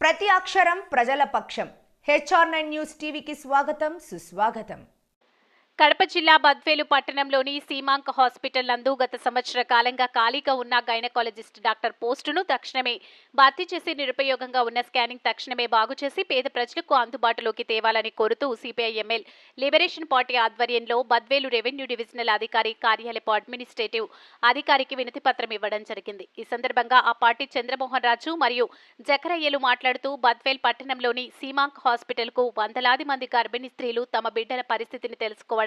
ప్రతి అక్షరం ప్రజల పక్షం. HR9 న్యూస్ టీవీకి స్వాగతం సుస్వాగతం. కడప జిల్లా బద్వేలు పట్టణంలోని సీమాంక్ హాస్పిటల్ నందు గత సంవత్సర కాలంగా ఖాళీగా ఉన్న గైనకాలజిస్ట్ డాక్టర్ పోస్టును తక్షణమే భర్తీ చేసి నిరుపయోగంగా ఉన్న స్కానింగ్ తక్షణమే బాగు చేసి పేద ప్రజలకు అందుబాటులోకి తేవాలని కోరుతూ సిపిఐ ఎంఎల్ లిబరేషన్ పార్టీ ఆధ్వర్యంలో బద్వేలు రెవెన్యూ డివిజనల్ అధికారి కార్యాలయపు అడ్మినిస్ట్రేటివ్ అధికారికి వినతి పత్రం ఇవ్వడం జరిగింది. ఈ సందర్భంగా ఆ పార్టీ చంద్రమోహన్ రాజు మరియు జకరయ్యలు మాట్లాడుతూ బద్వేల్ పట్టణంలోని సీమాంక్ హాస్పిటల్ కు వందలాది మంది గర్భిణీ స్త్రీలు తమ బిడ్డల పరిస్థితిని తెలుసుకోవడానికి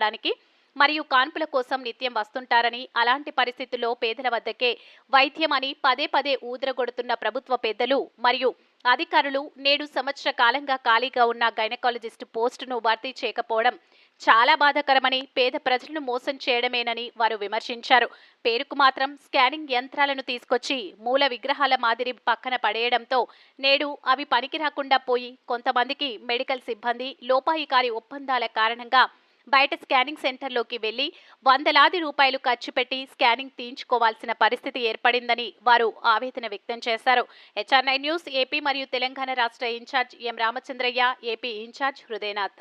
మరియు కాన్పుల కోసం నిత్యం వస్తుంటారని, అలాంటి పరిస్థితుల్లో పేదల వద్దకే వైద్యం అని పదే పదే ఊదరగొడుతున్న ప్రభుత్వ పెద్దలు మరియు అధికారులు నేడు సంవత్సర కాలంగా ఖాళీగా ఉన్న గైనకాలజిస్ట్ పోస్టును భర్తీ చేయకపోవడం చాలా బాధాకరమని, పేద ప్రజలను మోసం చేయడమేనని వారు విమర్శించారు. పేరుకు మాత్రం స్కానింగ్ యంత్రాలను తీసుకొచ్చి మూల విగ్రహాల మాదిరి పక్కన పడేయడంతో నేడు అవి పనికి రాకుండా పోయి కొంతమందికి మెడికల్ సిబ్బంది లోపాయికారి ఒప్పందాల కారణంగా బయట స్కానింగ్ సెంటర్లోకి వెళ్లి వందలాది రూపాయలు ఖర్చు పెట్టి స్కానింగ్ తీయించుకోవాల్సిన పరిస్థితి ఏర్పడిందని వారు ఆవేదన వ్యక్తం చేశారు. HR9 న్యూస్ ఏపీ మరియు తెలంగాణ రాష్ట్ర ఇన్ఛార్జ్ ఎం రామచంద్రయ్య, ఏపీ ఇన్ఛార్జ్ హృదయనాథ్.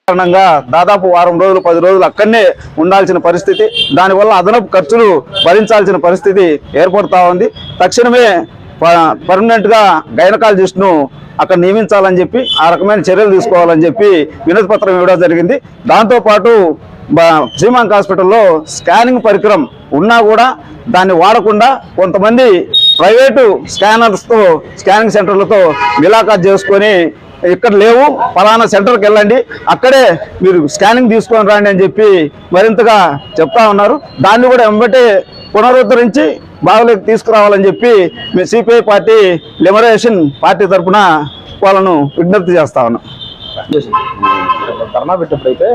కారణంగా దాదాపు వారం రోజులు 10 రోజులు అక్కడనే ఉండాల్సిన పరిస్థితి, దానివల్ల అదనపు ఖర్చులు భరించాల్సిన పరిస్థితి ఏర్పడుతూ ఉంది. తక్షణమే పర్మనెంట్ గా గైనకాలజిస్ట్ ను అక్కడ నియమించాలని చెప్పి, ఆ రకమైన చర్యలు తీసుకోవాలని చెప్పి వినతి పత్రం ఇవ్వడం జరిగింది. దాంతోపాటు సీమాంక్ హాస్పిటల్లో స్కానింగ్ పరికరం ఉన్నా కూడా దాన్ని వాడకుండా కొంతమంది ప్రైవేటు స్కానర్స్తో స్కానింగ్ సెంటర్లతో మిలాఖాత్ చేసుకొని ఇక్కడ లేవు, ఫలానా సెంటర్కి వెళ్ళండి, అక్కడే మీరు స్కానింగ్ తీసుకొని రండి అని చెప్పి మరింతగా చెప్తా ఉన్నారు. దాన్ని కూడా వెంబటే పునరుద్ధరించి బాగులోకి తీసుకురావాలని చెప్పి మేము సిపిఐ పార్టీ లిబరేషన్ పార్టీ తరఫున వాళ్ళను విజ్ఞప్తి చేస్తా ఉన్నాం. ధర్నా పెట్టినప్పుడైతే